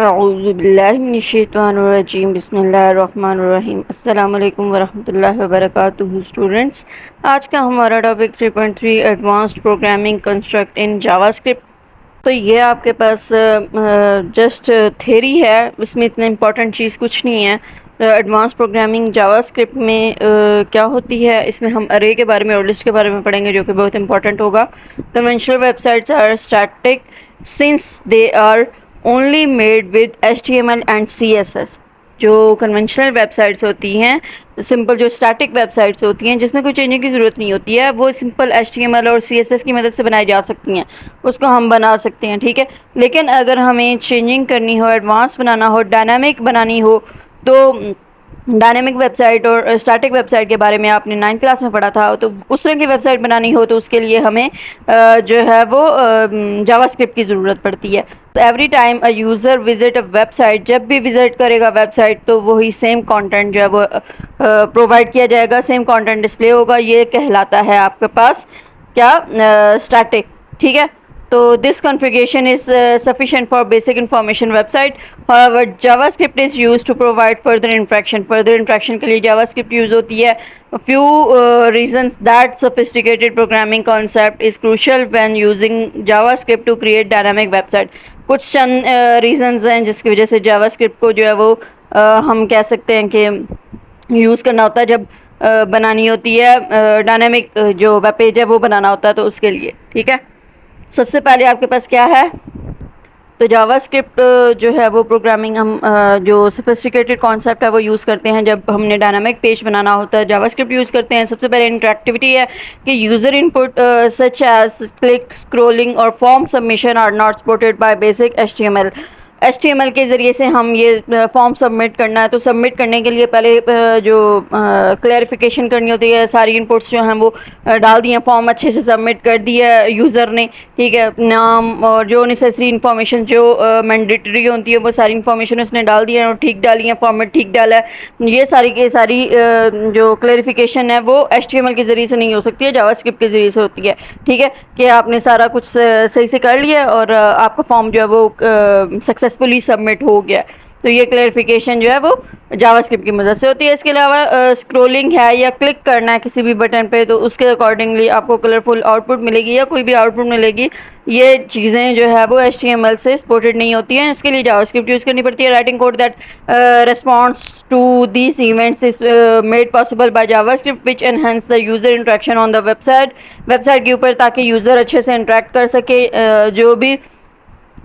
अऊज़ुबिल्लाहिमिनश्शैतानिर्रजीम बिस्मिल्लाहिर्रहमानिर्रहीम अस्सलामु अलैकुम वरहमतुल्लाहि वबरकातुहू स्टूडेंट्स। आज का हमारा topic 3.3 advanced programming construct in JavaScript. तो ये आपके पास जस्ट थ्योरी है, इसमें इतना इम्पोर्टेंट चीज़ कुछ नहीं है। एडवांस प्रोग्रामिंग जावास्क्रिप्ट में क्या होती है, इसमें हम अरे के बारे में और लिस्ट के बारे में पढ़ेंगे, जो कि बहुत इंपॉर्टेंट होगा। Conventional websites are static since they are only made with HTML and CSS। जो कन्वेंशनल वेबसाइट्स होती हैं, सिंपल जो स्टैटिक वेबसाइट्स होती हैं जिसमें कोई चेंजिंग की ज़रूरत नहीं होती है, वो सिंपल HTML और CSS की मदद से बनाई जा सकती हैं, उसको हम बना सकते हैं, ठीक है। लेकिन अगर हमें चेंजिंग करनी हो, एडवांस बनाना हो, डायनामिक बनानी हो, तो डायनेमिक वेबसाइट और स्टैटिक वेबसाइट के बारे में आपने 9th क्लास में पढ़ा था। तो उस तरह की वेबसाइट बनानी हो तो उसके लिए हमें जो है वो जावास्क्रिप्ट की ज़रूरत पड़ती है। तो every time a user visit a website, जब भी विजिट करेगा वेबसाइट तो वही सेम कंटेंट जो है वो प्रोवाइड किया जाएगा, सेम कंटेंट डिस्प्ले होगा। ये कहलाता है आपके पास क्या, स्टैटिक, ठीक है। तो this configuration is sufficient for basic information website. However, JavaScript is used to provide further interaction. Further interaction के लिए JavaScript यूज़ होती है. A few reasons that sophisticated programming concept is crucial when using JavaScript to create dynamic website. कुछ चंद reasons हैं जिसकी वजह से JavaScript को जो है वो हम कह सकते हैं कि यूज़ करना होता है जब बनानी होती है डायनेमिक जो वेब पेज है वो बनाना होता है, तो उसके लिए, ठीक है। सबसे पहले आपके पास क्या है, तो जावास्क्रिप्ट जो है वो प्रोग्रामिंग हम जो सोफिस्टिकेटेड कॉन्सेप्ट है वो यूज़ करते हैं जब हमने डायनामिक पेज बनाना होता है, जावास्क्रिप्ट यूज़ करते हैं। सबसे पहले इंटरेक्टिविटी है कि user input such as click, scrolling और form submission are not supported by basic HTML के ज़रिए से हम ये फॉर्म सबमिट करना है, तो सबमिट करने के लिए पहले जो क्लैरिफिकेशन करनी होती है, सारी इनपुट्स जो हैं वो डाल दिए, फॉर्म अच्छे से सबमिट कर दिया यूज़र ने, ठीक है। नाम और जो नेसेसरी इन्फॉर्मेशन जो मैंडेटरी होती है वो सारी इन्फॉर्मेशन उसने डाल दी है और ठीक डाली है, फॉर्मेट ठीक डाला है। ये सारी के सारी जो क्लैरिफिकेशन है वो HTML के ज़रिए से नहीं हो सकती है, जावास्क्रिप्ट के ज़रिए से होती है, ठीक है। कि आपने सारा कुछ सही से कर लिया और आपका फॉर्म जो है वो सक्सेसफुली सबमिट हो गया। तो ये क्लैरिफिकेशन जो है वो जावास्क्रिप्ट की मदद से होती है। इसके अलावा स्क्रॉलिंग है या क्लिक करना है किसी भी बटन पे, तो उसके अकॉर्डिंगली आपको कलरफुल आउटपुट मिलेगी या कोई भी आउटपुट मिलेगी। ये चीज़ें जो है वो HTML से सपोर्टेड नहीं होती हैं, इसके लिए जावास्क्रिप्ट यूज़ करनी पड़ती है। Writing code that responds to these events is made possible by JavaScript which enhance the user interaction on the website के ऊपर, ताकि यूज़र अच्छे से इंटरेक्ट कर सके। जो भी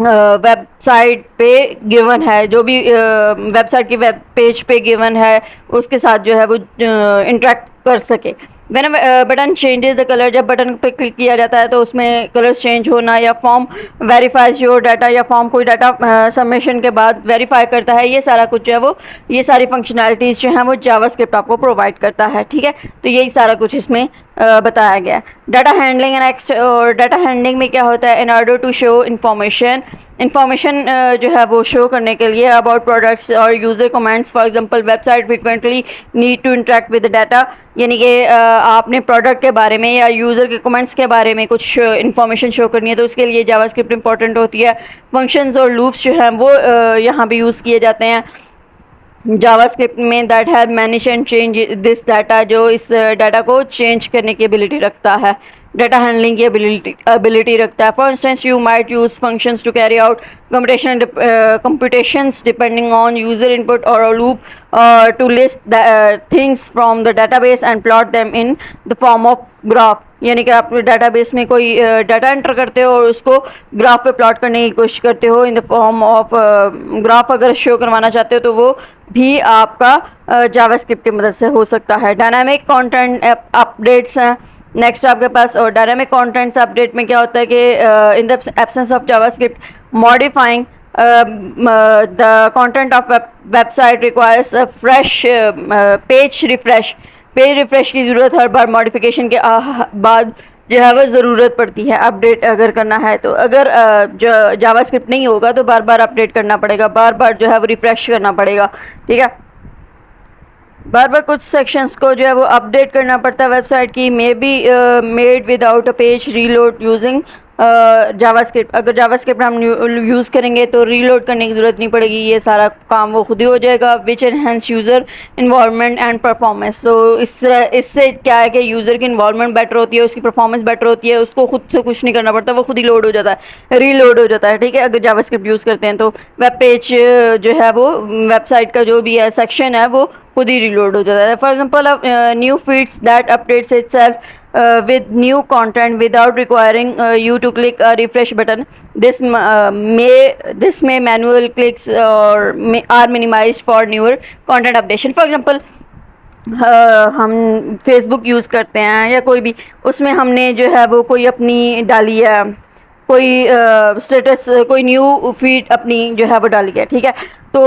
वेबसाइट पे गिवन है, जो भी वेबसाइट की वेब पेज पे गिवन है उसके साथ जो है वो इंटरेक्ट कर सके। When button changes the colour, जब बटन पे क्लिक किया जाता है तो उसमें कलर्स चेंज होना, या फॉर्म वेरीफाइज योर डाटा, या फॉर्म कोई डाटा सबमिशन के बाद वेरीफाई करता है, ये सारा कुछ जो है वो, ये सारी फंक्शनैलिटीज़ जो हैं वो जावास्क्रिप्ट आपको प्रोवाइड करता है, ठीक है। तो यही सारा कुछ इसमें बताया गया है। डाटा हैंडलिंग एंड और डाटा हैंडलिंग में क्या होता है, in order to show information जो है वो शो करने के लिए अबाउट प्रोडक्ट्स और user comments, for example website frequently need to interact with data, यानी कि आपने प्रोडक्ट के बारे में या यूज़र के कमेंट्स के बारे में कुछ इन्फॉर्मेशन शो करनी है, तो उसके लिए जावास्क्रिप्ट इंपॉर्टेंट होती है। फंक्शंस और लूप्स जो हैं वो यहाँ पे यूज़ किए जाते हैं जावास्क्रिप्ट में, that have manage and change this data, जो इस डाटा को चेंज करने की एबिलिटी रखता है, डाटा हैंडलिंग की एबिलिटी रखता है। For instance you might use functions to carry out computations depending on user input or a loop to list the things from the database and plot them in the form of graph, यानी कि आप database में कोई data enter करते हो और उसको graph पे प्लॉट करने की कोशिश करते हो in the form of graph, अगर शो करवाना चाहते हो तो वो भी आपका जावास्क्रिप्ट की मदद से हो सकता है। डायनामिक कंटेंट अपडेट्स हैं नेक्स्ट आपके पास, और डायनामिक कंटेंट्स अपडेट में क्या होता है कि in the absence of JavaScript modifying the content of website requires a fresh page refresh की ज़रूरत हर बार मॉडिफिकेशन के बाद जो है वो ज़रूरत पड़ती है अपडेट अगर करना है। तो अगर जो जावास्क्रिप्ट नहीं होगा तो बार बार अपडेट करना पड़ेगा, बार बार जो है वो रिफ्रेश करना पड़ेगा, ठीक है। बार बार कुछ सेक्शंस को जो है वो अपडेट करना पड़ता है वेबसाइट की, may be made without a page reload using JavaScript, अगर जावास्क्रिप्ट हम यूज़ करेंगे तो रीलोड करने की ज़रूरत नहीं पड़ेगी, ये सारा काम वो खुद ही हो जाएगा। Which enhance user involvement and performance, तो इससे क्या है कि यूज़र की इन्वॉल्वमेंट बेटर होती है, उसकी परफॉर्मेंस बेटर होती है, उसको खुद से कुछ नहीं करना पड़ता, वो खुद ही लोड हो जाता है, रीलोड हो जाता है। ठीक है, अगर जावास्क्रिप्ट यूज़ करते हैं तो वेब पेज जो है वो वेबसाइट का जो भी है सेक्शन है वो खुद ही रीलोड हो जाता है। For example new feeds that updates itself with new content without requiring you to click a refresh button. This may manual clicks or are minimized for newer content updation. For example, हम Facebook use करते हैं या कोई भी, उसमें हमने जो है वो कोई अपनी डाली है, कोई स्टेटस, कोई न्यू फीड अपनी जो है वो डाली है। ठीक है, तो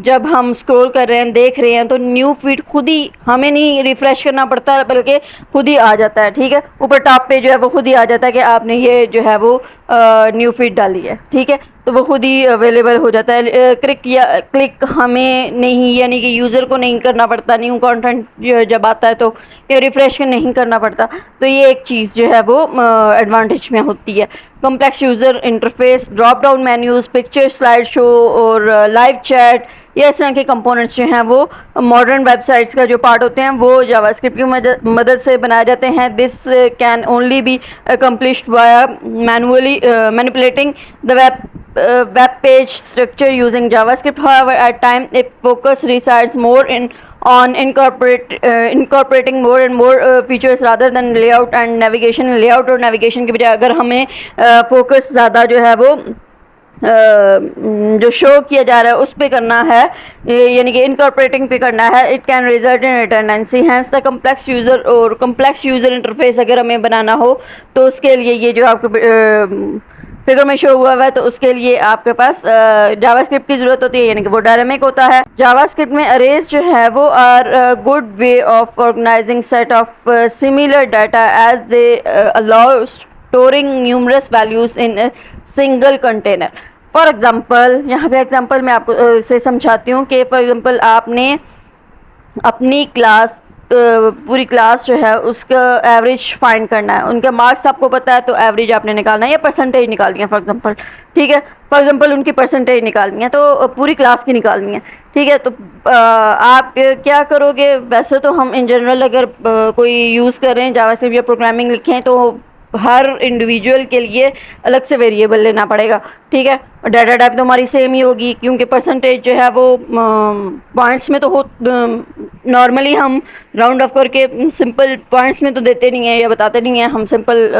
जब हम स्क्रॉल कर रहे हैं, देख रहे हैं, तो न्यू फीड खुद ही, हमें नहीं रिफ़्रेश करना पड़ता बल्कि खुद ही आ जाता है। ठीक है, ऊपर टॉप पे जो है वो खुद ही आ जाता है कि आपने ये जो है वो न्यू फीड डाली है। ठीक है, तो वो खुद ही अवेलेबल हो जाता है। क्लिक हमें नहीं, यानी कि यूज़र को नहीं करना पड़ता, न्यू कंटेंट जब आता है तो ये रिफ़्रेश नहीं करना पड़ता। तो ये एक चीज़ जो है वो एडवांटेज में होती है। Complex user interface, drop down menus, picture, slide show और लाइव चैट, ये इस तरह के कंपोनेंट्स जो हैं वो मॉडर्न वेबसाइट्स का जो पार्ट होते हैं वो जावास्क्रिप्ट की मदद से बनाए जाते हैं। This can only be accomplished via manually manipulating the web page structure using JavaScript. However, at times it focus resides more on incorporating more and more features rather than layout and navigation. Layout और navigation के बजाय अगर हमें focus ज़्यादा जो है वो जो शो किया जा रहा है उस पे करना है, यानी कि इनकॉर्पोरेटिंग पे करना है, it can result in redundancy. Hence the complex user interface अगर हमें बनाना हो तो उसके लिए ये जो आपको फिगर में शो हुआ है तो उसके लिए आपके पास जावास्क्रिप्ट की ज़रूरत होती है, यानी कि वो डायनामिक होता है। जावास्क्रिप्ट में अरेज जो है वो are good way of organising set of similar data as they allow storing numerous values in single container. For example, यहाँ पे एग्जाम्पल मैं आपको से समझाती हूँ कि फॉर एग्ज़ाम्पल आपने अपनी क्लास, पूरी क्लास जो है उसका एवरेज फाइंड करना है, उनके मार्क्स आपको पता है तो एवरेज आपने निकालना है या परसेंटेज निकालनी है फॉर एग्जांपल। ठीक है, फॉर एग्जांपल उनकी परसेंटेज निकालनी है तो पूरी क्लास की निकालनी है। ठीक है, तो आप क्या करोगे, वैसे तो हम इन जनरल अगर कोई यूज़ कर रहे हैं जावास्क्रिप्ट या प्रोग्रामिंग लिखें तो हर इंडिविजुअल के लिए अलग से वेरिएबल लेना पड़ेगा। ठीक है, और डाटा टाइप तो हमारी सेम ही होगी क्योंकि परसेंटेज जो है वो पॉइंट्स में तो हो, नॉर्मली हम राउंड ऑफ करके सिंपल पॉइंट्स में तो देते नहीं हैं या बताते नहीं हैं, हम सिंपल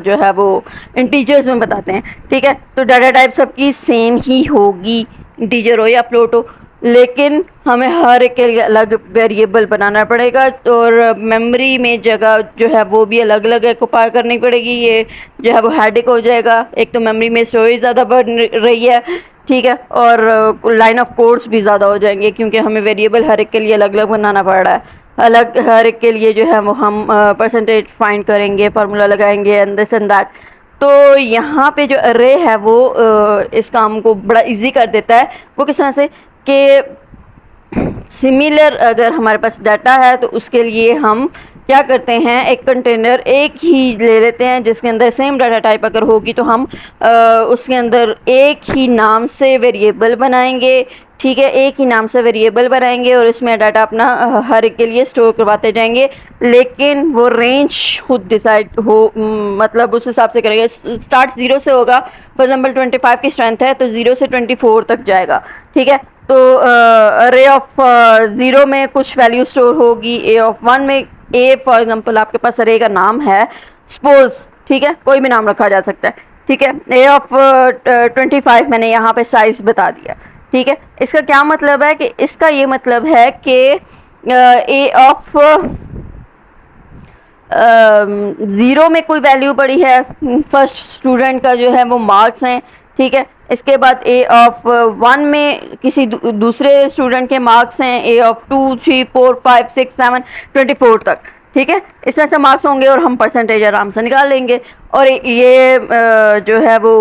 जो है वो इंटीजर्स में बताते हैं। ठीक है, तो डाटा टाइप सबकी सेम ही होगी, इंटीजर हो या फ्लोट हो, लेकिन हमें हर एक के लिए अलग वेरिएबल बनाना पड़ेगा और मेमोरी में जगह जो है वो भी अलग अलग ऑक्युपाई करनी पड़ेगी। ये जो है वो हेडेक हो जाएगा, एक तो मेमोरी में स्टोरेज ज़्यादा बढ़ रही है। ठीक है, और लाइन ऑफ कोड्स भी ज़्यादा हो जाएंगे क्योंकि हमें वेरिएबल हर एक के लिए अलग अलग बनाना पड़ रहा है। अलग हर एक के लिए जो है वो हम परसेंटेज फाइंड करेंगे, फार्मूला लगाएंगे एंड दिस एंड दैट। तो यहाँ पे जो अरे है वो इस काम को बड़ा इजी कर देता है। वो किस तरह से कि सिमिलर अगर हमारे पास डाटा है तो उसके लिए हम क्या करते हैं, एक कंटेनर एक ही ले लेते हैं जिसके अंदर सेम डाटा टाइप अगर होगी तो हम उसके अंदर एक ही नाम से वेरिएबल बनाएंगे। ठीक है, एक ही नाम से वेरिएबल बनाएंगे और इसमें डाटा अपना हर एक के लिए स्टोर करवाते जाएंगे, लेकिन वो रेंज खुद डिसाइड हो, मतलब उस हिसाब से करेंगे। स्टार्ट 0 से होगा, फॉर एग्जाम्पल 25 की स्ट्रेंथ है तो 0 से 24 तक जाएगा। ठीक है, तो अरे ऑफ 0 में कुछ वैल्यू स्टोर होगी, ए ऑफ 1 में, ए फॉर एग्जांपल आपके पास अरे का नाम है सपोज, ठीक है, कोई भी नाम रखा जा सकता है। ठीक है, ए ऑफ 25 मैंने यहाँ पे साइज बता दिया। ठीक है, इसका क्या मतलब है कि इसका ये मतलब है कि ए ऑफ 0 में कोई वैल्यू पड़ी है, फर्स्ट स्टूडेंट का जो है वो मार्क्स हैं। ठीक है, इसके बाद ए ऑफ 1 में किसी दूसरे स्टूडेंट के मार्क्स हैं, ए ऑफ 2, 3, 4, 5, 6, 7, 24 तक। ठीक है, इस तरह से मार्क्स होंगे और हम परसेंटेज आराम से निकाल लेंगे। और ये जो है वो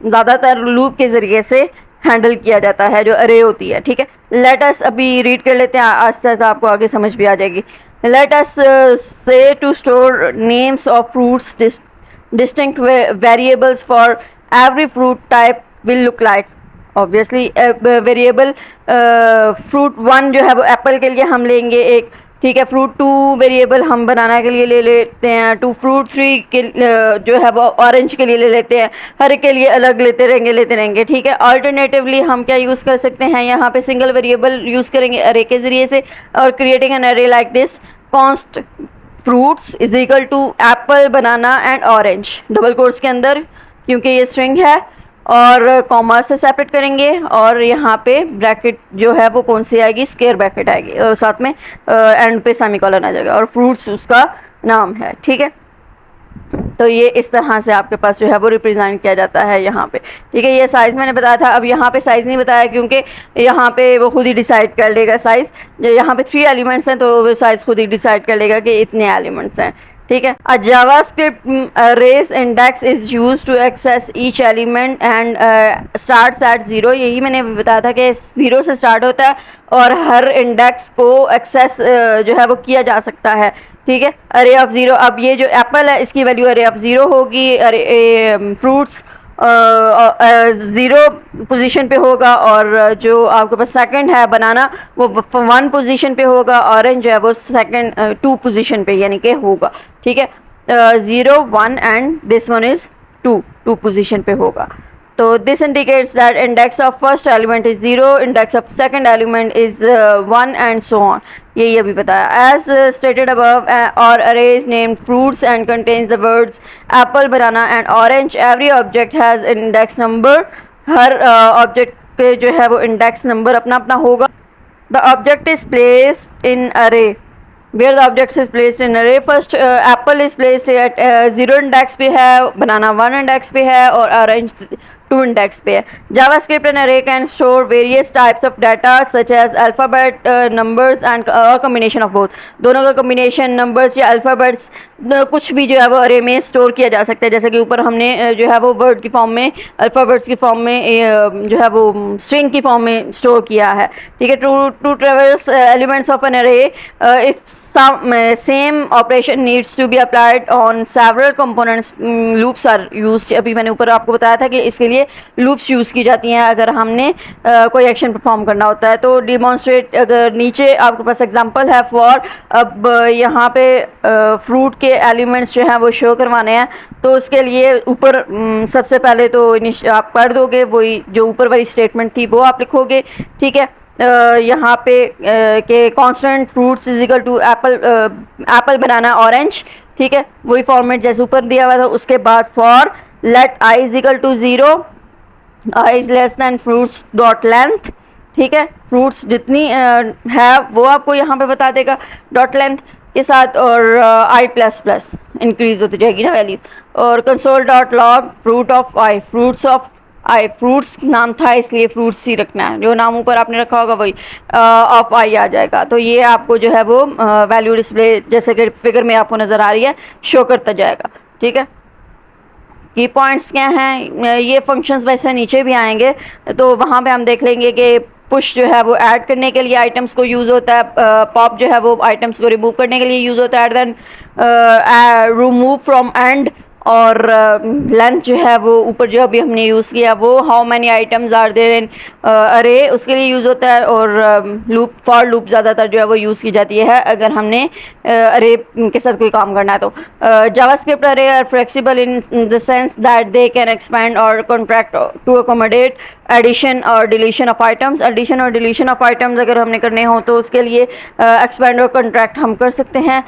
ज़्यादातर लूप के ज़रिए से हैंडल किया जाता है जो अरे होती है। ठीक है, लेट अस अभी रीड कर लेते हैं, आस्ते आस्ते आपको आगे समझ भी आ जाएगी। Let us say to store names of fruits distinct variables for every fruit type will look like. Obviously variable fruit one जो है वो एप्पल के लिए हम लेंगे एक, ठीक है। फ्रूट टू वेरिएबल हम बनाना के लिए ले लेते हैं टू, फ्रूट थ्री के जो है वो ऑरेंज के लिए ले लेते हैं, हर एक के लिए अलग लेते रहेंगे, ठीक है। अल्टरनेटिवली हम क्या यूज़ कर सकते हैं, यहाँ पे सिंगल वेरिएबल यूज़ करेंगे अरे के ज़रिए से, और creating an array like this, const fruits is equal to apple, banana and orange, double quotes के अंदर, क्योंकि ये स्ट्रिंग है, और कॉमा से सेपरेट करेंगे, और यहाँ पे ब्रैकेट जो है वो कौन सी आएगी, स्क्वायर ब्रैकेट आएगी, और साथ में एंड पे सेमीकोलन आ जाएगा, और फ्रूट्स उसका नाम है, ठीक है। तो ये इस तरह से आपके पास जो है वो रिप्रेजेंट किया जाता है यहाँ पे, ठीक है। ये साइज़ मैंने बताया था, अब यहाँ पे साइज़ नहीं बताया क्योंकि यहाँ पे वो खुद ही डिसाइड कर लेगा साइज़, यहाँ पे 3 एलिमेंट्स हैं तो वो साइज़ खुद ही डिसाइड कर लेगा कि इतने एलिमेंट्स हैं, ठीक है। A JavaScript arrays index is use to access each element and starts at 0, यही मैंने बताया था कि 0 से स्टार्ट होता है और हर इंडेक्स को एक्सेस जो है वो किया जा सकता है, ठीक है। अरे ऑफ 0, अब ये जो एप्पल है इसकी वैल्यू अरे ऑफ 0 होगी, अरे फ्रूट्स 0 पोजीशन पे होगा, और जो आपके पास सेकंड है बनाना वो 1 पोजीशन पे होगा, ऑरेंज जो है वो सेकंड 2 पोजीशन पे यानी कि होगा, ठीक है। 0 1 and this one is 2 position पे होगा। तो this indicates that index of first element is 0, index of second element is 1 and so on, ये भी बताया। एज स्टेटेड अबव और arrays named fruits and contains the words Apple, banana and orange, every object has index number, her object के जो है वो index number अपना अपना होगा। The object is placed in अरे, where the object is placed in array, first apple is placed at 0 index पे है, बनाना 1 इंडेक्स पे है, और ऑरेंज 2 इंडेक्स पे है। JavaScript and array can store various types of data such as alphabet, numbers and combination of both, दोनों का combination numbers या अल्फ़ाबेट्स कुछ भी जो है वो अरे में स्टोर किया जा सकता है, जैसे कि ऊपर हमने जो है वो वर्ड की फॉर्म में, अल्फ़ाबेट्स की फॉर्म में जो है वो स्ट्रिंग की फॉर्म में स्टोर किया है, ठीक है। To traverse elements of an array if same operation needs to be applied on several components, loops are used, अभी मैंने ऊपर आपको बताया था कि इसके लिए लूप्स यूज़ की जाती हैं अगर हमने कोई एक्शन परफॉर्म करना होता है। तो डिमॉन्स्ट्रेट, अगर नीचे आपके पास एग्जांपल है फॉर, अब यहाँ पे फ्रूट के एलिमेंट्स जो हैं वो शो करवाने हैं, तो उसके लिए ऊपर सबसे पहले तो आप पढ़ दोगे, वही जो ऊपर वाली स्टेटमेंट थी वो आप लिखोगे, ठीक है। यहाँ पे के constant fruits is equal to apple, banana, orange, ठीक है, वही फॉर्मेट जैसे ऊपर दिया हुआ था। उसके बाद for let i is equal to 0, i is less than fruits dot length, ठीक है, फ्रूट्स जितनी है वो आपको यहाँ पे बता देगा डॉट लेंथ के साथ, और आई प्लस प्लस इंक्रीज होती जाएगी ना वैल्यू, और console dot log fruit of I, fruits of I, fruits नाम था इसलिए फ्रूट्स ही रखना है, जो नाम ऊपर आपने रखा होगा वही ऑफ आई आ जाएगा। तो ये आपको जो है वो वैल्यू डिस्प्ले जैसे कि फिगर में आपको नज़र आ रही है शो करता जाएगा, ठीक है। की पॉइंट्स क्या हैं, ये फंक्शंस वैसे नीचे भी आएंगे तो वहाँ पे हम देख लेंगे कि पुश जो है वो ऐड करने के लिए आइटम्स को यूज़ होता है, पॉप जो है वो आइटम्स को रिमूव करने के लिए यूज़ होता है, देन रिमूव फ्रॉम एंड, और लेंथ जो है वो ऊपर जो अभी हमने यूज़ किया वो how many items are there in array उसके लिए यूज़ होता है, और लूप, फॉर लूप ज़्यादातर जो है वो यूज़ की जाती है अगर हमने अरे के साथ कोई काम करना है। तो JavaScript array are flexible in the sense that they can expand or contract to accommodate addition or deletion of items. Addition or deletion of items अगर हमने करने हो तो उसके लिए एक्सपैंड और कॉन्ट्रैक्ट हम कर सकते हैं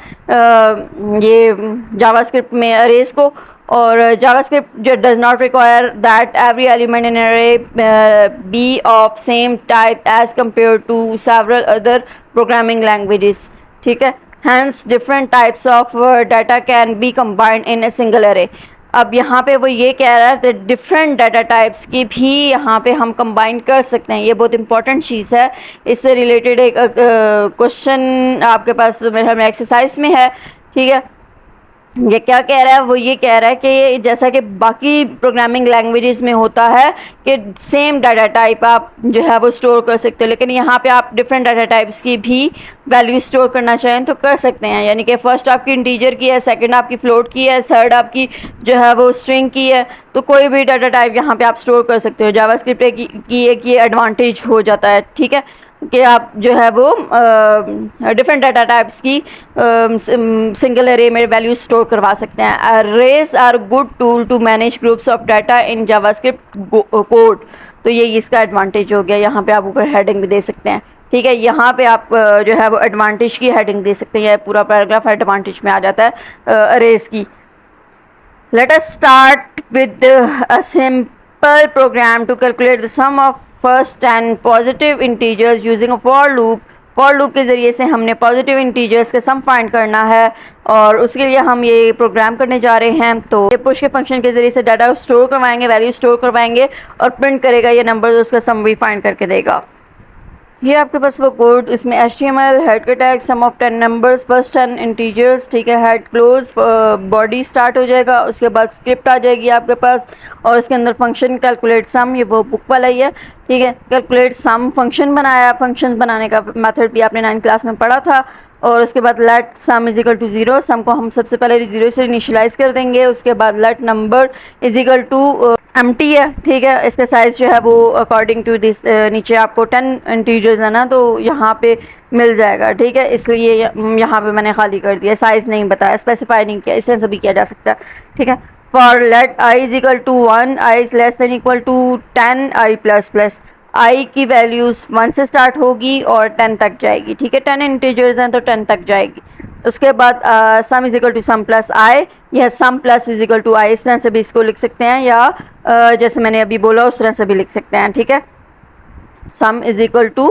ये जावास्क्रिप्ट में अरेज को, और जावास्क्रिप्ट जो does not require that every element in array be of same type as compared to several other programming languages, ठीक है। Hence different types of data can be combined in a single array. अब यहाँ पे वो ये कह रहा है कि डिफरेंट डाटा टाइप्स की भी यहाँ पे हम कंबाइन कर सकते हैं, ये बहुत इंपॉर्टेंट चीज़ है। इससे रिलेटेड एक क्वेश्चन आपके पास मेरे एक्सरसाइज में है, ठीक है। ये क्या कह रहा है, वो ये कह रहा है कि जैसा कि बाकी प्रोग्रामिंग लैंग्वेजेस में होता है कि सेम डाटा टाइप आप जो है वो स्टोर कर सकते हो, लेकिन यहाँ पे आप डिफरेंट डाटा टाइप्स की भी वैल्यू स्टोर करना चाहें तो कर सकते हैं। यानी कि फर्स्ट आपकी इंटीजर की है, सेकंड आपकी फ्लोट की है, थर्ड आपकी जो है वो स्ट्रिंग की है, तो कोई भी डाटा टाइप यहाँ पे आप स्टोर कर सकते हो। जावास्क्रिप्ट की एक ये एडवांटेज हो जाता है, ठीक है, कि आप जो है वो डिफरेंट डाटा टाइप्स की सिंगल एरे में वैल्यू स्टोर करवा सकते हैं। Arrays are good tool to manage groups of data in JavaScript code. तो ये इसका एडवांटेज हो गया। यहाँ पे आप ऊपर हेडिंग भी दे सकते हैं, ठीक है। यहाँ पे आप जो है वो एडवांटेज की हेडिंग दे सकते हैं, पूरा पैराग्राफ एडवांटेज में आ जाता है अरेज की। Let us start with a simple program to calculate the sum of first 10 positive integers using a for loop. For loop के ज़रिए से हमने पॉजिटिव इंटीजर्स का सम फाइंड करना है और उसके लिए हम ये प्रोग्राम करने जा रहे हैं। तो ये पुश के फंक्शन के ज़रिए से डाटा स्टोर करवाएंगे, वैल्यू स्टोर करवाएंगे और प्रिंट करेगा ये नंबर, उसका सम भी फाइंड करके देगा। ये आपके पास वो कोड, इसमें HTML, हेड का tag, sum of 10 numbers, first 10 integers, ठीक है, हेड क्लोज, बॉडी स्टार्ट हो जाएगा, उसके बाद स्क्रिप्ट आ जाएगी आपके पास और इसके अंदर फंक्शन कैलकुलेट सम, ये वो बुक वाला ही है, ठीक है। कैलकुलेट सम फंक्शन बनाया, फंक्शन बनाने का मेथड भी आपने 9th क्लास में पढ़ा था। और उसके बाद let sum is equal to 0, sum को हम सबसे पहले 0 से इनिशियलाइज कर देंगे। उसके बाद let number is equal to empty है, ठीक है। इसका साइज जो है वो अकॉर्डिंग टू दिस, नीचे आपको 10 इंटीजर्स है ना, तो यहाँ पे मिल जाएगा, ठीक है। इसलिए यहाँ पे मैंने खाली कर दिया, साइज नहीं बताया, स्पेसिफाई नहीं किया, इस तरह से भी किया जा सकता है, ठीक है। For let i is equal to 1, i is less than equal to 10 i plus plus, i की वैल्यूज़ 1 से स्टार्ट होगी और 10 तक जाएगी, ठीक है। 10 इंटीजर्स हैं तो 10 तक जाएगी। उसके बाद sum is equal to sum plus i, या sum plus is equal to i, इस तरह से भी इसको लिख सकते हैं, या जैसे मैंने अभी बोला उस तरह से भी लिख सकते हैं, ठीक है। Sum is equal to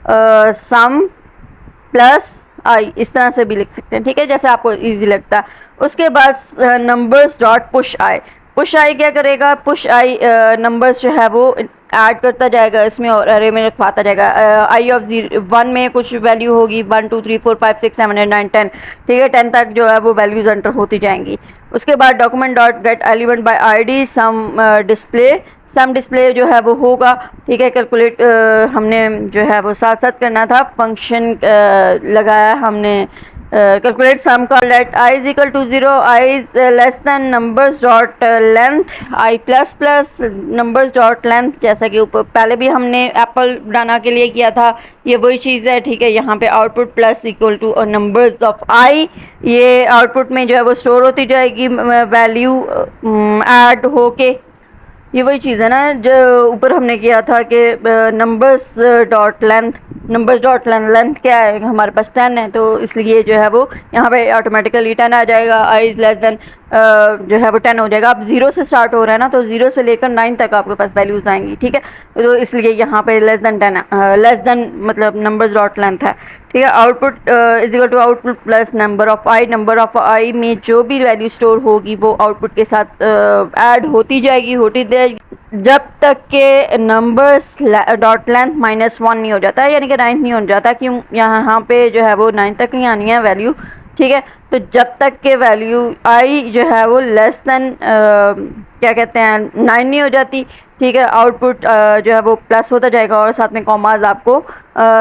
sum plus i, इस तरह से भी लिख सकते हैं, ठीक है, जैसे आपको इजी लगता है। उसके बाद numbers dot push I, push I क्या करेगा, पुश आई नंबर्स जो है वो ऐड करता जाएगा इसमें और अरे में रखवाता जाएगा। आई ऑफ 1 में कुछ वैल्यू होगी, 1 2 3 4 5 6 7 8 9 10, ठीक है, 10 तक जो है वो वैल्यूज एंटर होती जाएंगी। उसके बाद document dot get element by ID sum display, sum display जो है वो होगा, ठीक है। कैलकुलेट हमने जो है वो साथ साथ करना था, फंक्शन लगाया हमने कैलकुलेट सम का। Let i is equal to 0, i is less than numbers dot length, i plus plus numbers dot length, जैसा कि ऊपर पहले भी हमने एप्पल बनाना के लिए किया था, ये वही चीज़ है, ठीक है। यहाँ पे output plus equal to numbers of i, ये आउटपुट में जो है वो स्टोर होती जाएगी वैल्यू ऐड होके। ये वही चीज़ है ना जो ऊपर हमने किया था कि numbers dot length, numbers dot length क्या है, हमारे पास 10 है तो इसलिए जो है वो यहाँ पे ऑटोमेटिकली 10 आ जाएगा। आई इज़ लेस देन जो है वो 10 हो जाएगा। अब 0 से स्टार्ट हो रहा है ना, तो 0 से लेकर 9 तक आपके पास वैल्यूज आएंगी, ठीक है। तो इसलिए यहाँ पे लेस देन 10 लेस देन मतलब नंबर्स डॉट लेंथ है, ठीक है। Output is equal to output plus number of i, number of i में जो भी वैल्यू स्टोर होगी वो आउटपुट के साथ ऐड होती जाएगी जब तक के नंबर्स डॉट लेंथ -1 नहीं हो जाता, यानी कि 9 नहीं हो जाता, क्यों यहाँ पे जो है वो 9 तक ही आनी है वैल्यू, ठीक है। तो जब तक के वैल्यू आई जो है वो लेस देन क्या कहते हैं 9 नहीं हो जाती, ठीक है, आउटपुट जो है वो प्लस होता जाएगा और साथ में कॉमाज आपको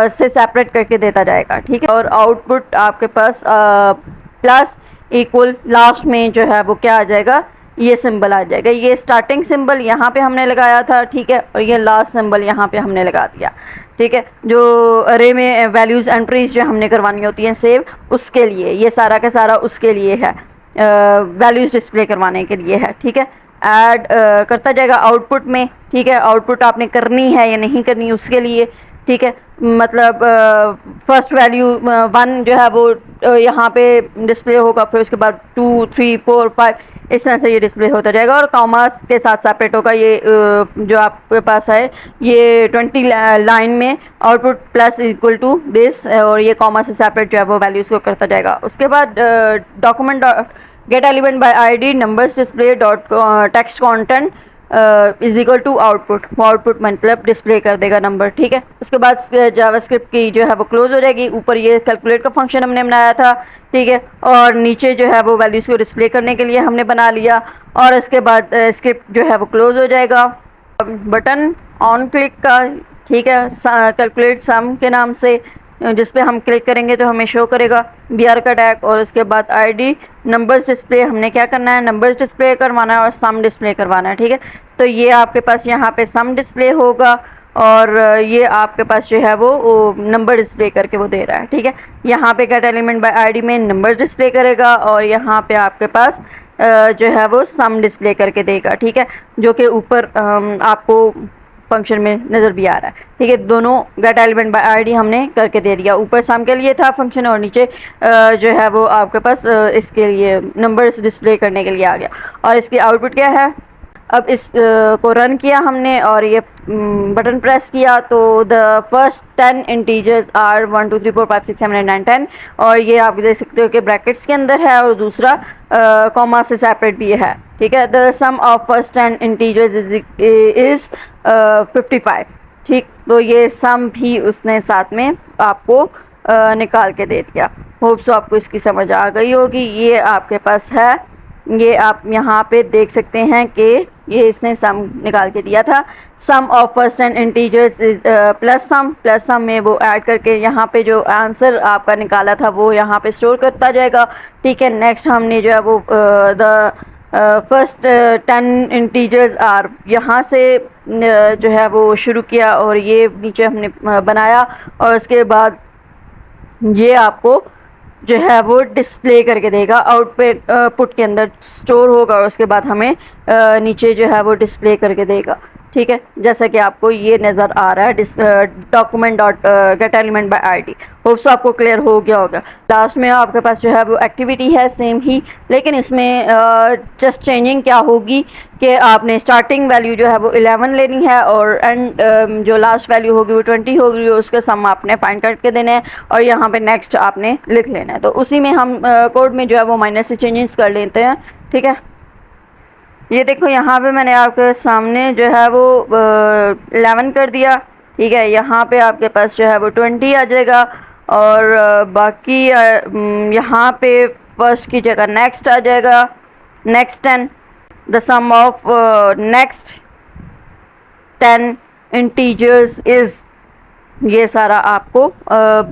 से सेपरेट करके देता जाएगा, ठीक है। और आउटपुट आपके पास प्लस इक्वल लास्ट में जो है वो क्या आ जाएगा, ये सिंबल आ जाएगा। ये स्टार्टिंग सिंबल यहाँ पे हमने लगाया था, ठीक है, और ये लास्ट सिंबल यहाँ पे हमने लगा दिया, ठीक है। जो अरे में वैल्यूज़ एंट्रीज जो हमने करवानी होती हैं सेव, उसके लिए ये सारा का सारा उसके लिए है, वैल्यूज़ डिस्प्ले करवाने के लिए है, ठीक है। ऐड करता जाएगा आउटपुट में, ठीक है। आउटपुट आपने करनी है या नहीं करनी उसके लिए, ठीक है। मतलब फर्स्ट वैल्यू 1 जो है वो यहाँ पे डिस्प्ले होगा, फिर उसके बाद 2 3 4 5 इस तरह से ये डिस्प्ले होता जाएगा और कॉमास के साथ सेपरेट होगा। ये जो आपके पास है ये 20 लाइन में output plus equal to this, और ये कॉमा से सेपरेट जो है वो वैल्यूज़ को करता जाएगा। उसके बाद document get element by ID numbers display dot text content is equal to output, output मतलब डिस्प्ले कर देगा नंबर, ठीक है। उसके बाद जावास्क्रिप्ट की जो है वो क्लोज हो जाएगी। ऊपर ये कैलकुलेट का फंक्शन हमने बनाया था, ठीक है, और नीचे जो है वो वैल्यूज़ को डिस्प्ले करने के लिए हमने बना लिया। और इसके बाद स्क्रिप्ट जो है वो क्लोज हो जाएगा। बटन ऑन क्लिक का, ठीक है, कैलकुलेट सम के नाम से, जिस पे हम क्लिक करेंगे तो हमें शो करेगा BR का टैग। और उसके बाद ID नंबर्स डिस्प्ले, हमने क्या करना है, नंबर्स डिस्प्ले करवाना है और सम डिस्प्ले करवाना है, ठीक है। तो ये आपके पास यहाँ पे सम डिस्प्ले होगा और ये आपके पास जो है वो नंबर डिस्प्ले करके वो दे रहा है, ठीक है। यहाँ पे गेट एलिमेंट बाय ID में नंबर डिस्प्ले करेगा और यहाँ पे आपके पास जो है वो सम डिस्प्ले करके देगा, ठीक है, जो कि ऊपर आपको फंक्शन में नज़र भी आ रहा है, ठीक है। दोनों गेट एलिमेंट बाय ID हमने करके दे दिया। ऊपर सम के लिए था फंक्शन और नीचे जो है वो आपके पास इसके लिए नंबर्स डिस्प्ले करने के लिए आ गया। और इसकी आउटपुट क्या है, अब इस को रन किया हमने और ये बटन प्रेस किया तो द फर्स्ट 10 इंटीजर्स आर 1 2 3 4 5 6 7 8 9 10। और ये आप देख सकते हो कि ब्रैकेट्स के अंदर है और दूसरा कॉमा से सेपरेट भी है, ठीक है। The sum of first 10 integers is 55, ठीक। तो ये सम भी उसने साथ में आपको निकाल के दे दिया। होप सो आपको इसकी समझ आ गई होगी। ये आपके पास है, ये आप यहाँ पे देख सकते हैं कि ये इसने सम निकाल के दिया था। Sum of first and integers plus sum में वो ऐड करके यहाँ पे जो आंसर आपका निकाला था वो यहाँ पे स्टोर करता जाएगा, ठीक है। नेक्स्ट हमने जो है वो द फर्स्ट 10 इंटीजर्स आर यहाँ से जो है वो शुरू किया और ये नीचे हमने बनाया और उसके बाद ये आपको जो है वो डिस्प्ले करके देगा, आउटपुट के अंदर स्टोर होगा और उसके बाद हमें नीचे जो है वो डिस्प्ले करके देगा, ठीक है। जैसा कि आपको ये नज़र आ रहा है document dot get element bye ID। Hopes आपको क्लियर हो गया होगा। लास्ट में आपके पास जो है वो एक्टिविटी है सेम ही, लेकिन इसमें जस्ट चेंजिंग क्या होगी कि आपने स्टार्टिंग वैल्यू जो है वो 11 लेनी है और एंड जो लास्ट वैल्यू होगी वो 20 होगी। उसका सम आपने फाइंड करके देना है और यहाँ पे नेक्स्ट आपने लिख लेना है। तो उसी में हम कोड में जो है वो माइनस से चेंजेस कर लेते हैं, ठीक है। ये देखो यहाँ पे मैंने आपके सामने जो है वो 11 कर दिया, ठीक है। यहाँ पे आपके पास जो है वो 20 आ जाएगा और बाकी यहाँ पे फर्स्ट की जगह नेक्स्ट आ जाएगा, next 10। The sum of next 10 integers is, ये सारा आपको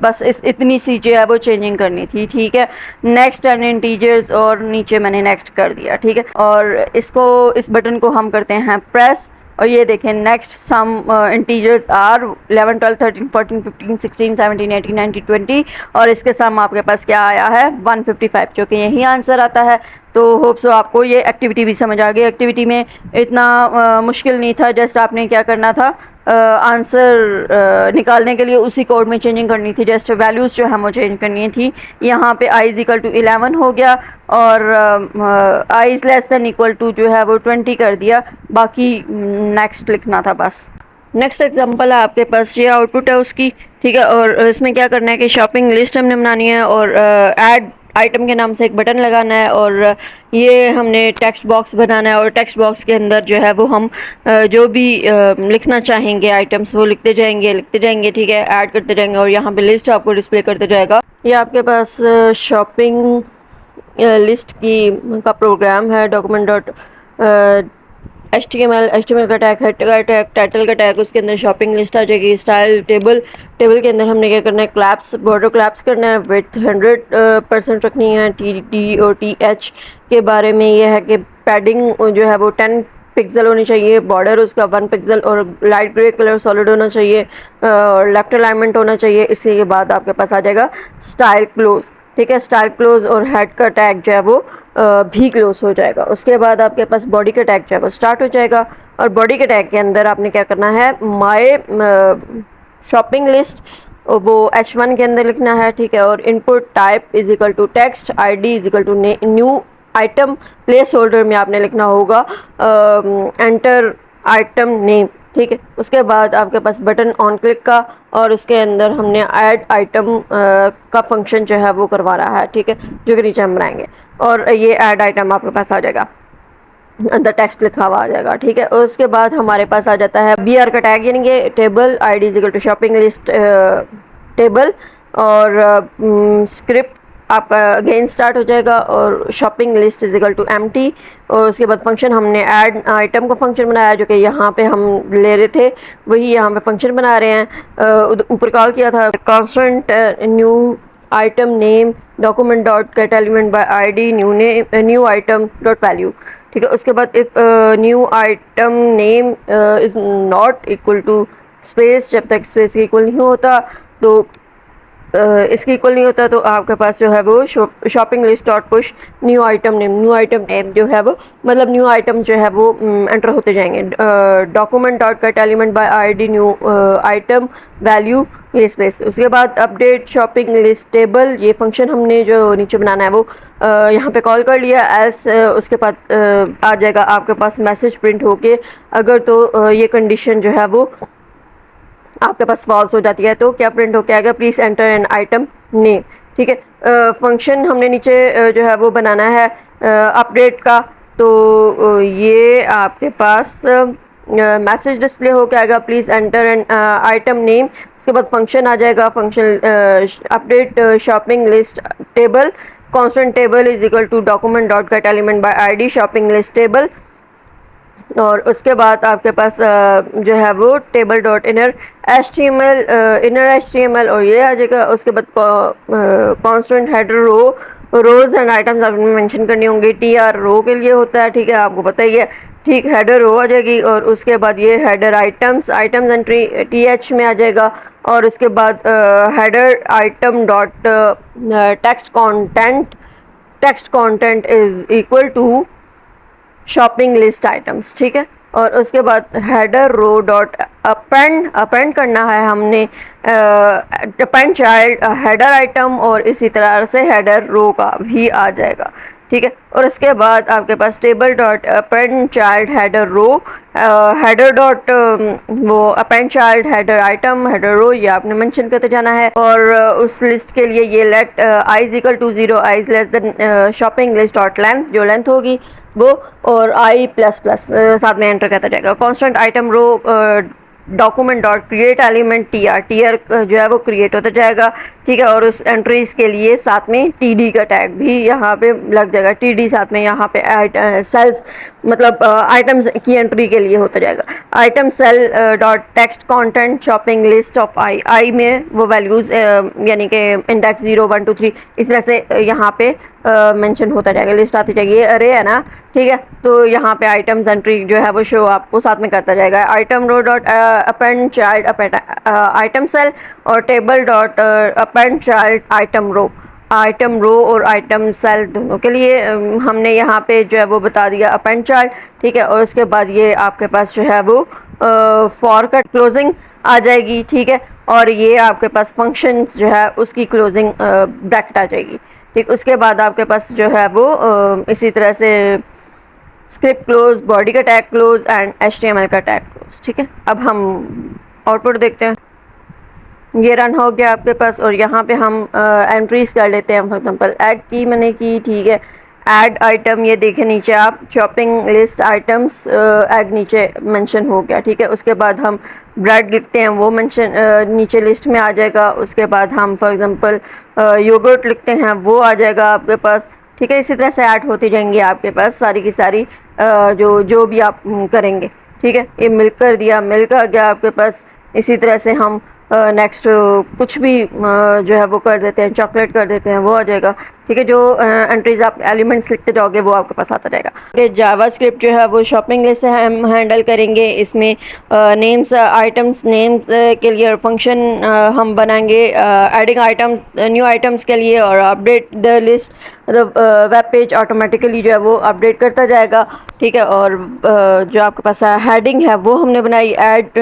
बस इतनी सी जो है वो चेंजिंग करनी थी, ठीक है। नेक्स्ट 10 इंटीजर्स और नीचे मैंने नेक्स्ट कर दिया, ठीक है। और इसको, इस बटन को हम करते हैं प्रेस और ये देखें नेक्स्ट सम इंटीजर्स आर 11 12 13 14 15 16 17 18 19 20 और इसके सम आपके पास क्या आया है 155, जो कि यही आंसर आता है। तो होप सो आपको ये एक्टिविटी भी समझ आ गई। एक्टिविटी में इतना मुश्किल नहीं था, जस्ट आपने क्या करना था, आंसर निकालने के लिए उसी कोड में चेंजिंग करनी थी, जस्ट वैल्यूज़ जो है वो चेंज करनी थी। यहाँ पे I इज़ इक्वल टू 11 हो गया और I is less than equal to जो है वो 20 कर दिया, बाकी नेक्स्ट लिखना था बस। नेक्स्ट एग्जांपल है आपके पास, ये आउटपुट है उसकी, ठीक है। और इसमें क्या करना है कि शॉपिंग लिस्ट हमने बनानी है और ऐड आइटम के नाम से एक बटन लगाना है और ये हमने टेक्स्ट बॉक्स बनाना है और टेक्स्ट बॉक्स के अंदर जो है वो हम जो भी लिखना चाहेंगे आइटम्स वो लिखते जाएंगे, ठीक है, ऐड करते जाएंगे और यहाँ पे लिस्ट आपको डिस्प्ले करते जाएगा। ये आपके पास शॉपिंग लिस्ट की का प्रोग्राम है, डॉक्यूमेंट डॉट HTML का टैग, हेड का टैग, टाइटल का टैग, उसके अंदर शॉपिंग लिस्ट आ जाएगी। स्टाइल टेबल के अंदर हमने क्या करना है, क्लैप्स, बॉर्डर क्लैप्स करना है, विड्थ 100% रखनी है। TD और TH के बारे में ये है कि पैडिंग जो है वो 10 पिक्सल होनी चाहिए, बॉर्डर उसका 1 पिक्सल और लाइट ग्रे कलर सॉलिड होना चाहिए और लेफ्ट अलाइनमेंट होना चाहिए। इसी के बाद आपके पास आ जाएगा स्टाइल क्लोज, ठीक है। स्टाइल क्लोज और हेड का टैग जो है वो भी क्लोज हो जाएगा। उसके बाद आपके पास बॉडी का टैग जो है वो स्टार्ट हो जाएगा और बॉडी के टैग के अंदर आपने क्या करना है, माय शॉपिंग लिस्ट वो H1 के अंदर लिखना है, ठीक है। और input type is equal to text, ID is equal to new item, placeholder में आपने लिखना होगा एंटर आइटम नेम, ठीक है। उसके बाद आपके पास बटन ऑन क्लिक का और उसके अंदर हमने ऐड आइटम का फंक्शन जो है वो करवा रहा है, ठीक है, जो कि नीचे हम बनाएंगे और ये ऐड आइटम आपके पास आ जाएगा। अंदर टेक्स्ट लिखा हुआ आ जाएगा। ठीक है, उसके बाद हमारे पास आ जाता है बी आर का टैग, यानी कि table ID is equal to shopping list table, और स्क्रिप्ट आपका अगेन स्टार्ट हो जाएगा और shopping list is equal to empty. और उसके बाद फंक्शन हमने ऐड आइटम का फंक्शन बनाया, जो कि यहाँ पे हम ले रहे थे वही यहाँ पे फंक्शन बना रहे हैं। ऊपर कॉल किया था constant new item name document dot get element by ID new item dot value. ठीक है, उसके बाद if new item name is not equal to space, जब तक स्पेस के इक्वल नहीं होता तो इसके इक्वल नहीं होता तो आपके पास जो है वो shopping list dot push new item name जो है वो मतलब न्यू आइटम जो है वो एंटर होते जाएंगे। Document dot get element by ID new item value ये स्पेस। उसके बाद अपडेट शॉपिंग लिस्ट टेबल, ये फंक्शन हमने जो नीचे बनाना है वो यहाँ पे कॉल कर लिया एस। उसके बाद आ जाएगा आपके पास मैसेज प्रिंट होके, अगर तो ये कंडीशन जो है वो आपके पास फॉल्स हो जाती है तो क्या प्रिंट होके आएगा, please enter an item name. ठीक है, फंक्शन हमने नीचे जो है वो बनाना है अपडेट का, तो ये आपके पास मैसेज डिस्प्ले होके आएगा, please enter an item name. उसके बाद फंक्शन आ जाएगा, function update shopping list table constant table is equal to document dot get element by ID shopping list table. और उसके बाद आपके पास जो है वो table dot inner H T M L और ये आ जाएगा। उसके बाद constant header rows and items आपने मेंशन करनी होंगी, टी आर रो के लिए होता है। ठीक है, आपको पता ही है। ठीक, हेडर रो आ जाएगी और उसके बाद ये header items entry T H में आ जाएगा। और उसके बाद header item dot text content is equal to shopping list items. ठीक है, और उसके बाद हेडर रो डॉट अपेंड करना है हमने अपेंड चाइल्ड हेडर आइटम, और इसी तरह से हेडर रो का भी आ जाएगा। ठीक है, और उसके बाद आपके पास table dot append child header row header dot वो append child header item header row, ये आपने मेंशन करते जाना है। और उस लिस्ट के लिए ये let i is equal to 0 i is less than shopping list dot length, जो लेंथ होगी वो, और आई प्लस प्लस साथ में एंटर करता जाएगा। Constant item row document dot create element T R जो है वो क्रिएट होता जाएगा। ठीक है, और उस एंट्रीज के लिए साथ में टी डी का टैग भी यहाँ पे लग जाएगा, टी डी साथ में यहाँ पे सेल्स मतलब आइटम्स की एंट्री के लिए होता जाएगा। Item cell dot text content shopping list of i में वो वैल्यूज़ यानी कि इंडेक्स 0 1 2 3 इस तरह से यहाँ पे मेंशन होता जाएगा, लिस्ट आती जाएगी। ये अरे है ना, ठीक है, तो यहाँ पे आइटम्स एंट्री जो है वो शो आपको साथ में करता जाएगा। Item row dot append child item cell और table dot append child item row और आइटम सेल दोनों के लिए हमने यहाँ पे जो है वो बता दिया अपेंड चाइल्ड। ठीक है, और उसके बाद ये आपके पास जो है वो फॉर का क्लोजिंग आ जाएगी। ठीक है, और ये आपके पास फंक्शन जो है उसकी क्लोजिंग ब्रैकेट आ जाएगी। ठीक, उसके बाद आपके पास जो है वो इसी तरह से स्क्रिप्ट क्लोज, बॉडी का टैग क्लोज एंड HTML का टैग क्लोज। ठीक है, अब हम आउटपुट देखते हैं। ये रन हो गया आपके पास, और यहाँ पे हम एंट्रीज कर लेते हैं। फॉर एग्जांपल ऐड की मैंने की, ठीक है, ऐड आइटम, ये देखें नीचे आप शॉपिंग लिस्ट आइटम्स ऐड नीचे मेंशन हो गया। ठीक है, उसके बाद हम ब्रेड लिखते हैं, वो मेंशन नीचे लिस्ट में आ जाएगा। उसके बाद हम फॉर एग्जांपल योगर्ट लिखते हैं, वो आ जाएगा आपके पास। ठीक है, इसी तरह से ऐड होती जाएंगी आपके पास सारी की सारी जो भी आप करेंगे। ठीक है, ये मिल्क कर दिया, मिल्क आ गया आपके पास। इसी तरह से हम नेक्स्ट कुछ भी जो है वो कर देते हैं, चॉकलेट कर देते हैं, वो आ जाएगा। ठीक है, जो एंट्रीज आप एलिमेंट्स लिखते जाओगे वो आपके पास आता जाएगा। जावा स्क्रिप्ट जो है वो शॉपिंग लिस्ट से हम हैंडल करेंगे। इसमें नेम्स आइटम्स नेम्स के लिए फंक्शन हम बनाएंगे एडिंग आइटम न्यू आइटम्स के लिए, और अपडेट द लिस्ट मतलब वेब पेज ऑटोमेटिकली जो है वो अपडेट करता जाएगा। ठीक है, और जो आपके पास हेडिंग है वो हमने बनाई, ऐड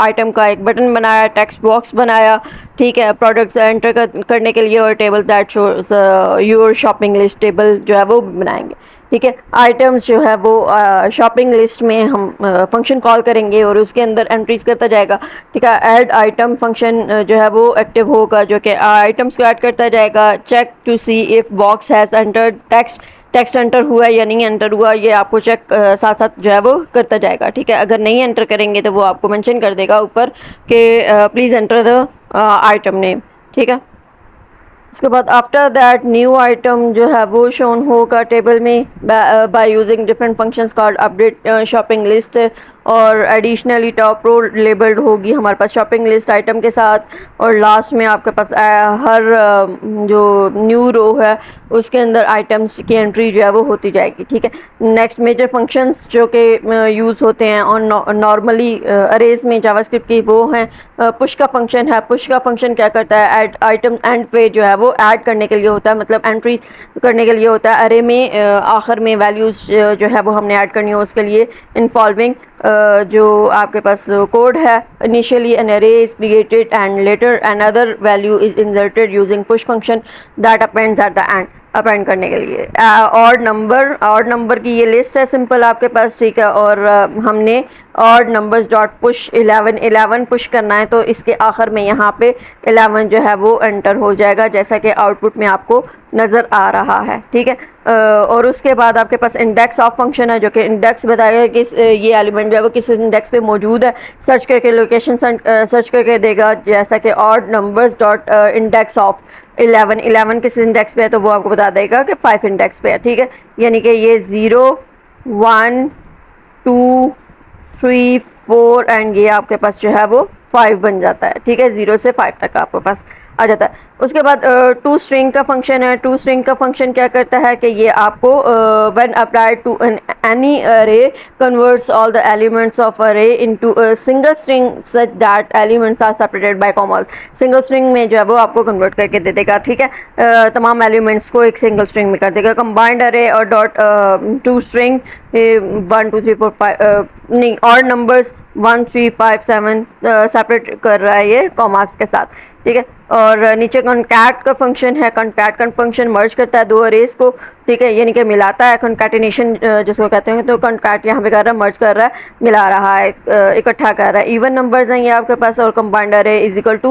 आइटम का एक बटन बनाया, टेक्स्ट बॉक्स बनाया। ठीक है, प्रोडक्ट्स एंटर करने के लिए, और table that shows your shopping list table जो है वो बनाएंगे। ठीक है। आइटम्स जो है वो शॉपिंग लिस्ट में हम फंक्शन कॉल करेंगे और उसके अंदर एंट्रीज करता जाएगा। ठीक है। ऐड आइटम फंक्शन जो है वो एक्टिव होगा, जो कि आइटम्स को ऐड करता जाएगा। Check to see if box has entered text enter हुआ या नहीं एंटर हुआ, ये आपको चेक साथ साथ जो है वो करता जाएगा। ठीक है। अगर नहीं एंटर करेंगे तो वो आपको मेंशन कर देगा ऊपर कि please enter the item name. ठीक है। उसके बाद आफ्टर दैट न्यू आइटम जो है वो शोन होगा टेबल में by using different functions called update shopping list, और एडिशनली टॉप रो लेबल्ड होगी हमारे पास शॉपिंग लिस्ट आइटम के साथ, और लास्ट में आपके पास हर जो न्यू रो है उसके अंदर आइटम्स की एंट्री जो है वो होती जाएगी। ठीक है। नेक्स्ट मेजर फंक्शंस जो कि यूज़ होते हैं और नॉर्मली अरेज में जावास्क्रिप्ट की, वो हैं पुश का फंक्शन है। पुश का फंक्शन क्या करता है, ऐड आइटम एंड पे जो है वो ऐड करने के लिए होता है, मतलब एंट्री करने के लिए होता है। अरे में आखिर में वैल्यूज़ जो है वो हमने ऐड करनी हो, उसके लिए इन्वॉल्विंग जो आपके पास कोड है, इनिशियली एन अरे is created and later another value is inserted using push function that happens at the end, append करने के लिए। ऑड नंबर की ये लिस्ट है सिंपल आपके पास। ठीक है। और हमने odd numbers dot push 11 push करना है, तो इसके आखिर में यहाँ पे 11 जो है वो एंटर हो जाएगा, जैसा कि आउटपुट में आपको नज़र आ रहा है। ठीक है। और उसके बाद आपके पास इंडेक्स ऑफ फंक्शन है, जो कि इंडेक्स बताएगा कि ये एलिमेंट जो है वो किस इंडेक्स पे मौजूद है, सर्च करके लोकेशन सर्च करके देगा, जैसा कि odd numbers dot index of 11 किस इंडेक्स पे है, तो वो आपको बता देगा कि 5 इंडेक्स पे है। ठीक है। यानी कि ये 0 1 2 3 4 एंड ये आपके पास जो है वो 5 बन जाता है। ठीक है। 0 से 5 तक आपके पास आ जाता है। उसके बाद टू स्ट्रिंग का फंक्शन है। टू स्ट्रिंग का फंक्शन क्या करता है कि ये आपको when applied to any array converts all the elements of array into a single string such that elements are separated by commas. Single string में जो है वो आपको कन्वर्ट करके दे देगा। ठीक है। तमाम एलिमेंट्स को एक सिंगल स्ट्रिंग में कर देगा। कंबाइंड अरे और डॉट टू स्ट्रिंग 1 2 3 4 5 नहीं, और नंबर्स 1 3 5 7 सेपरेट कर रहा है ये कॉमास के साथ। ठीक है। और नीचे कॉन्कैट का फंक्शन है। कॉन्कैट का फंक्शन मर्ज करता है दो अरेज को। ठीक है। यानी कि मिलाता है, कॉन्कैटिनेशन जिसको कहते हैं। तो कॉन्कैट यहाँ पे कर रहा है, मर्ज कर रहा है, मिला रहा है, इकट्ठा कर रहा है। इवन नंबर्स हैं ये आपके पास, और combined array is equal to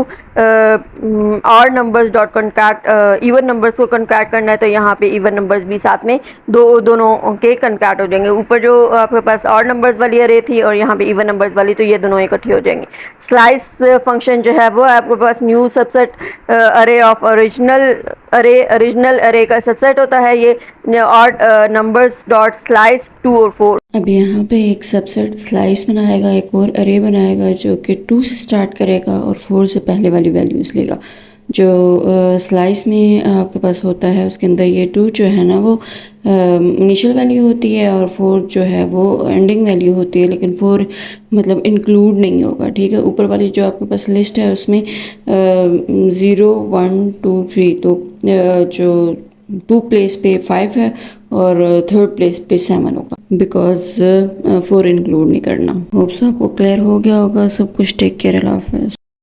odd numbers dot concat. Even numbers को कॉन्कैट करना है, तो यहाँ पे इवन नंबर्स भी साथ में दोनों के कॉन्कैट हो जाएंगे। ऊपर जो आपके पास ऑड नंबर्स वाली अरे थी और यहाँ पे इवन नंबर्स वाली, तो ये दोनों इकट्ठी हो जाएंगे। स्लाइस फंक्शन जो है वो आपके पास न्यू सबसेट अरे ऑफ ओरिजिनल अरे का सबसेट होता है ये ऑड नंबर्स डॉट स्लाइस 2 और 4। अब यहाँ पे एक सबसेट स्लाइस बनाएगा, एक और अरे बनाएगा जो कि 2 से स्टार्ट करेगा और 4 से पहले वाली वैल्यूज़ लेगा। जो स्लाइस में आपके पास होता है उसके अंदर ये 2 जो है ना वो इनिशियल वैल्यू होती है और 4 जो है वो एंडिंग वैल्यू होती है, लेकिन 4 मतलब इंक्लूड नहीं होगा। ठीक है। ऊपर वाली जो आपके पास लिस्ट है उसमें 0 1 2 3, तो जो 2 प्लेस पे 5 है और 3rd प्लेस पे 7 होगा, बिकॉज 4 इंक्लूड नहीं करना। होप्स आपको क्लियर हो गया होगा सब कुछ। टेक केयर, अल्लाह हाफ़िज़।